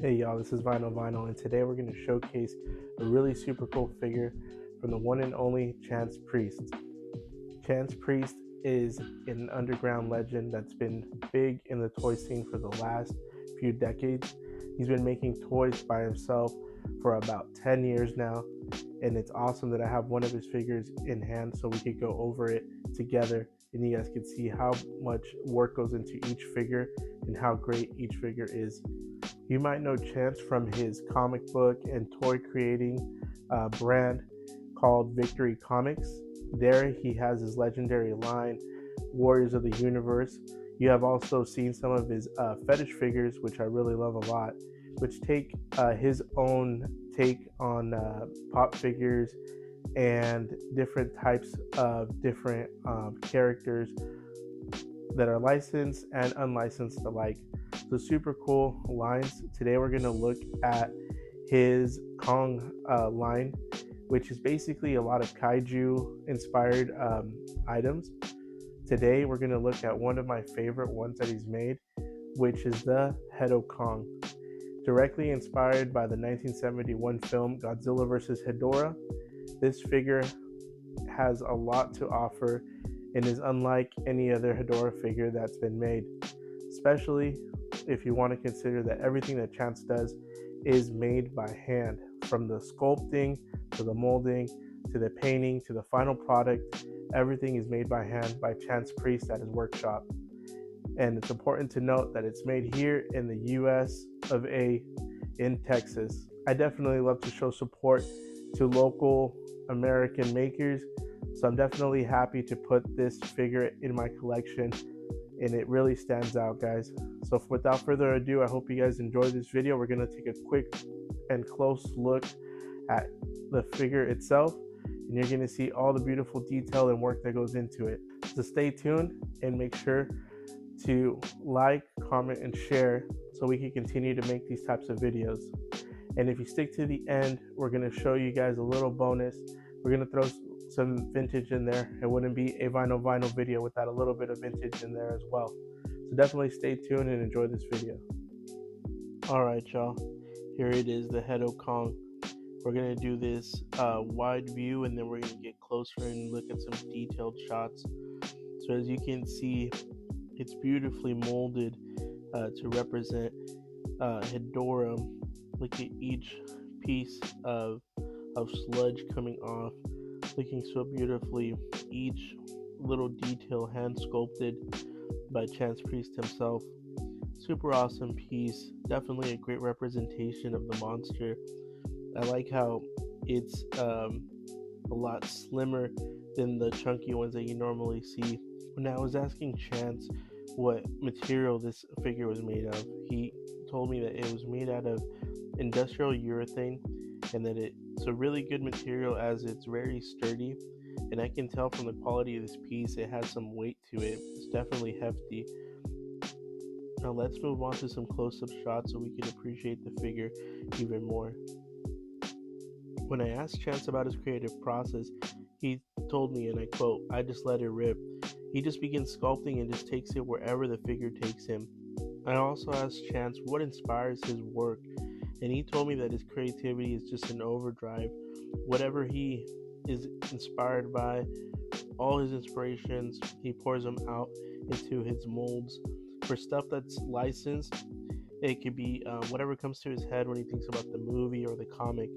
Hey y'all, this is Vinyl, and today we're going to showcase a really super cool figure from the one and only Chance Priest. Chance Priest is an underground legend that's been big in the toy scene for the last few decades. He's been making toys by himself for about 10 years now, and it's awesome that I have one of his figures in hand so we could go over it together and you guys can see how much work goes into each figure and how great each figure is. You might know Chance from his comic book and toy creating brand called Victory Comics. There, he has his legendary line, Warriors of the Universe. You have also seen some of his fetish figures, which I really love a lot, which take his own take on pop figures and different types of different characters that are licensed and unlicensed alike. So super cool lines. Today we're going to look at his Kong line, which is basically a lot of kaiju inspired items. Today we're going to look at one of my favorite ones that he's made, which is the HedoKong. Directly inspired by the 1971 film Godzilla vs. Hedorah, this figure has a lot to offer and is unlike any other Hedorah figure that's been made, especially if you want to consider that everything that Chance does is made by hand, from the sculpting to the molding to the painting to the final product. Everything is made by hand by Chance Priest at his workshop. And it's important to note that it's made here in the US of A in Texas. I definitely love to show support to local American makers, so I'm definitely happy to put this figure in my collection, and it really stands out, guys. So without further ado, I hope you guys enjoy this video. We're going to take a quick and close look at the figure itself, and you're going to see all the beautiful detail and work that goes into it. So stay tuned and make sure to like, comment, and share so we can continue to make these types of videos. And if you stick to the end, we're going to show you guys a little bonus. We're going to throw some vintage in there. It wouldn't be a vinyl video without a little bit of vintage in there as well. So definitely stay tuned and enjoy this video. All right, y'all. Here it is, the HedoKong. We're going to do this wide view, and then we're going to get closer and look at some detailed shots. So as you can see, it's beautifully molded to represent Hedorah. Look at each piece of sludge coming off, looking so beautifully. Each little detail hand sculpted by Chance Priest himself. Super awesome piece. Definitely a great representation of the monster. I like how it's a lot slimmer than the chunky ones that you normally see. When I was asking Chance what material this figure was made of, he told me that it was made out of industrial urethane, and that it's a really good material as it's very sturdy, and I can tell from the quality of this piece it has some weight to it. It's definitely hefty. Now let's move on to some close-up shots so we can appreciate the figure even more. When I asked Chance about his creative process, he told me, and I quote, "I just let it rip." He just begins sculpting and just takes it wherever the figure takes him. I also asked Chance what inspires his work, and he told me that his creativity is just an overdrive. Whatever he is inspired by, all his inspirations, he pours them out into his molds. For stuff that's licensed, it could be whatever comes to his head when he thinks about the movie or the comic,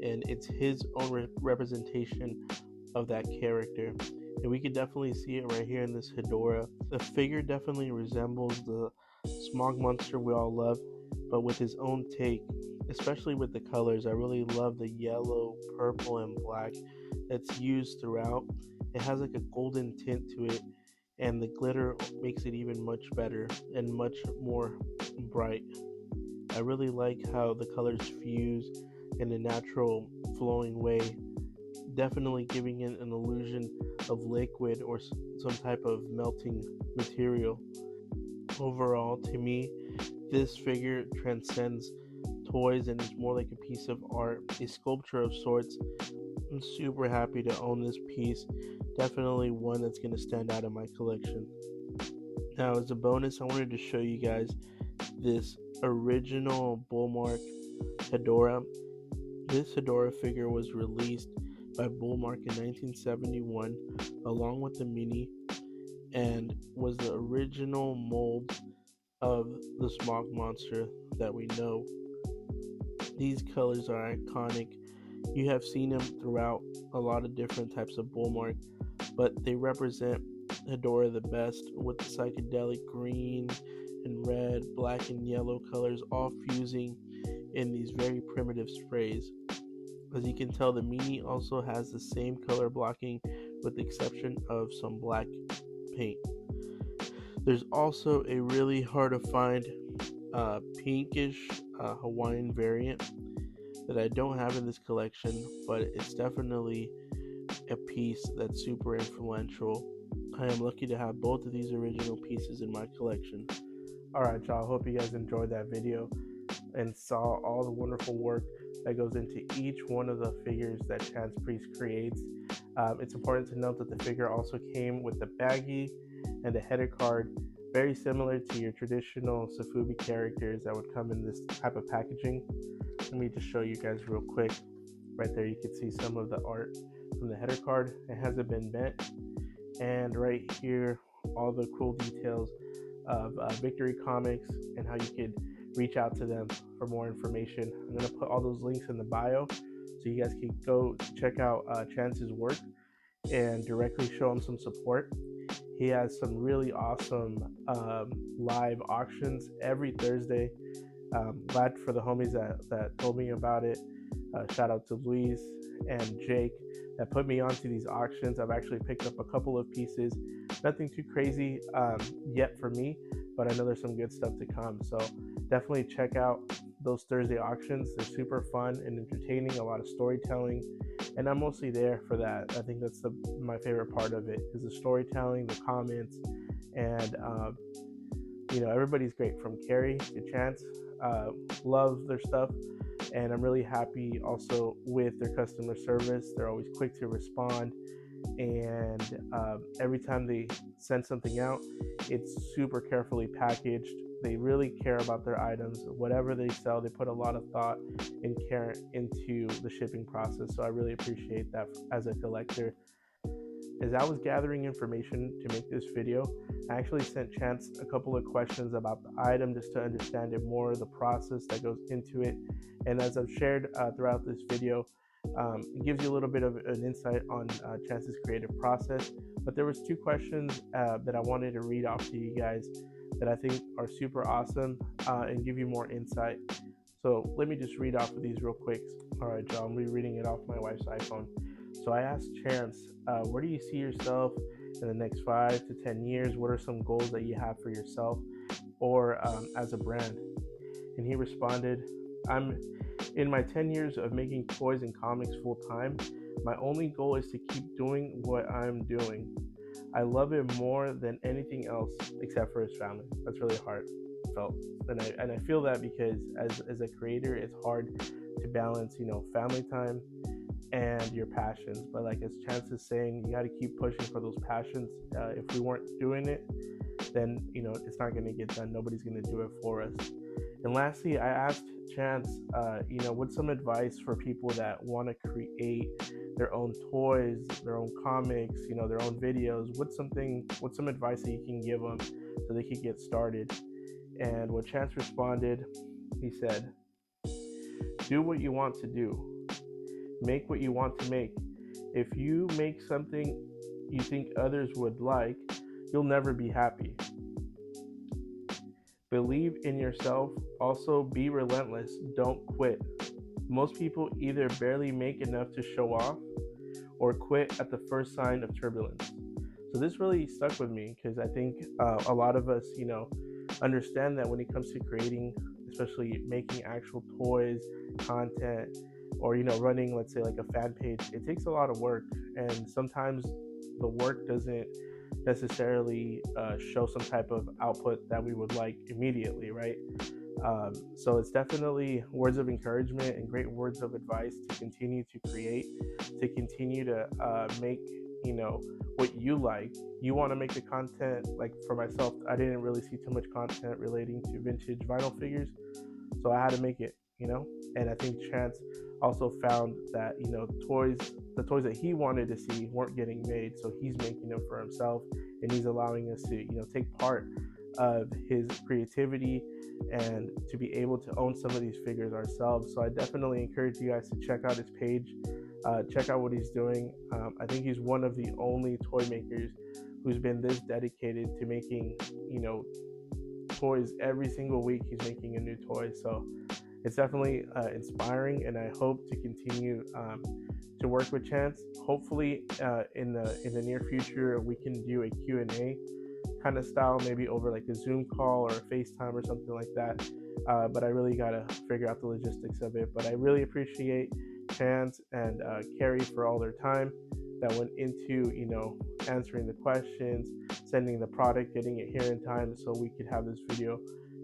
and it's his own representation of that character. And we can definitely see it right here in this Hedorah. The figure definitely resembles the smog monster we all love, but with his own take, especially with the colors. I really love the yellow, purple, and black that's used throughout. It has like a golden tint to it, and the glitter makes it even much better and much more bright. I really like how the colors fuse in a natural flowing way, definitely giving it an illusion of liquid or some type of melting material. Overall, to me, this figure transcends toys and is more like a piece of art, a sculpture of sorts. I'm super happy to own this piece. Definitely one that's going to stand out in my collection. Now, as a bonus, I wanted to show you guys this original Bullmark Hedora. This Hedora figure was released by Bullmark in 1971 along with the Mini, and was the original mold of the smog monster that we know. These colors are iconic. You have seen them throughout a lot of different types of Bullmark, but they represent Hedora the best, with the psychedelic green and red, black and yellow colors all fusing in these very primitive sprays. As you can tell, the Mini also has the same color blocking with the exception of some black paint. There's also a really hard to find pinkish Hawaiian variant that I don't have in this collection, but it's definitely a piece that's super influential. I am lucky to have both of these original pieces in my collection. Alright, y'all, hope you guys enjoyed that video and saw all the wonderful work that goes into each one of the figures that Chance Priest creates. It's important to note that the figure also came with the baggie and a header card, very similar to your traditional Sofubi characters that would come in this type of packaging. Let me just show you guys real quick. Right there you can see some of the art from the header card. It hasn't been bent. And right here, all the cool details of Victory Comics and how you could reach out to them for more information. I'm going to put all those links in the bio so you guys can go check out Chance's work and directly show him some support. He has some really awesome live auctions every Thursday. Glad for the homies that told me about it. Shout out to Luis and Jake that put me onto these auctions. I've actually picked up a couple of pieces. Nothing too crazy yet for me, but I know there's some good stuff to come. So definitely check out those Thursday auctions. They're super fun and entertaining, a lot of storytelling, and I'm mostly there for that. I think that's my favorite part of it, is the storytelling, the comments, and everybody's great from Carrie to Chance. Love their stuff, and I'm really happy also with their customer service. They're always quick to respond, and every time they send something out, it's super carefully packaged. They really care about their items. Whatever they sell, they put a lot of thought and care into the shipping process, so I really appreciate that as a collector. As I was gathering information to make this video, I actually sent Chance a couple of questions about the item just to understand it more, the process that goes into it. And as I've shared throughout this video, it gives you a little bit of an insight on Chance's creative process. But there was two questions that I wanted to read off to you guys that I think are super awesome and give you more insight. So let me just read off of these real quick. All right, y'all, I'm reading it off my wife's iPhone. So I asked Chance, where do you see yourself in the next 5 to 10 years? What are some goals that you have for yourself or as a brand? And he responded, I'm in my 10 years of making toys and comics full time. My only goal is to keep doing what I'm doing. I love it more than anything else except for his family. That's really heartfelt. And I feel that because as a creator, it's hard to balance, family time and your passions. But like as Chance is saying, you got to keep pushing for those passions. If we weren't doing it, then it's not going to get done. Nobody's going to do it for us. And lastly, I asked Chance, what's some advice for people that want to create their own toys, their own comics, their own videos? What's some advice that you can give them so they can get started? And what Chance responded, he said, do what you want to do. Make what you want to make. If you make something you think others would like, you'll never be happy. Believe in yourself. Also, be relentless. Don't quit. Most people either barely make enough to show off or quit at the first sign of turbulence. So this really stuck with me because I think a lot of us, understand that when it comes to creating, especially making actual toys, content, or running, let's say, like a fan page, it takes a lot of work, and sometimes the work doesn't necessarily show some type of output that we would like immediately, right? So it's definitely words of encouragement and great words of advice to continue to create, to continue to make what you like. You want to make the content. Like for myself, I didn't really see too much content relating to vintage vinyl figures, so I had to make it. And I think Chance also found that the toys that he wanted to see weren't getting made, so he's making them for himself, and he's allowing us to take part of his creativity and to be able to own some of these figures ourselves. So I definitely encourage you guys to check out his page, check out what he's doing. I think he's one of the only toy makers who's been this dedicated to making toys. Every single week he's making a new toy, so it's definitely inspiring, and I hope to continue to work with Chance. Hopefully in the near future we can do a Q&A kind of style, maybe over like a Zoom call or a FaceTime or something like that, but I really gotta figure out the logistics of it. But I really appreciate Chance and Carrie for all their time that went into answering the questions, sending the product, getting it here in time so we could have this video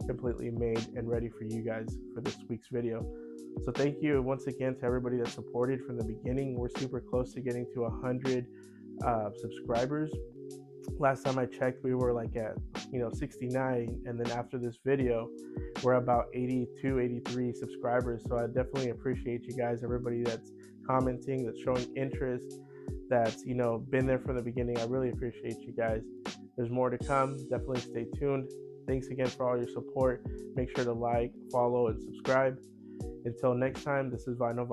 completely made and ready for you guys for this week's video. So thank you once again to everybody that supported from the beginning. We're super close to getting to 100 subscribers. Last time I checked, we were like at 69, and then after this video we're about 82, 83 subscribers. So I definitely appreciate you guys, everybody that's commenting, that's showing interest, that's been there from the beginning. I really appreciate you guys. There's more to come. Definitely stay tuned. Thanks again for all your support. Make sure to like, follow, and subscribe. Until next time, this is Vinyl.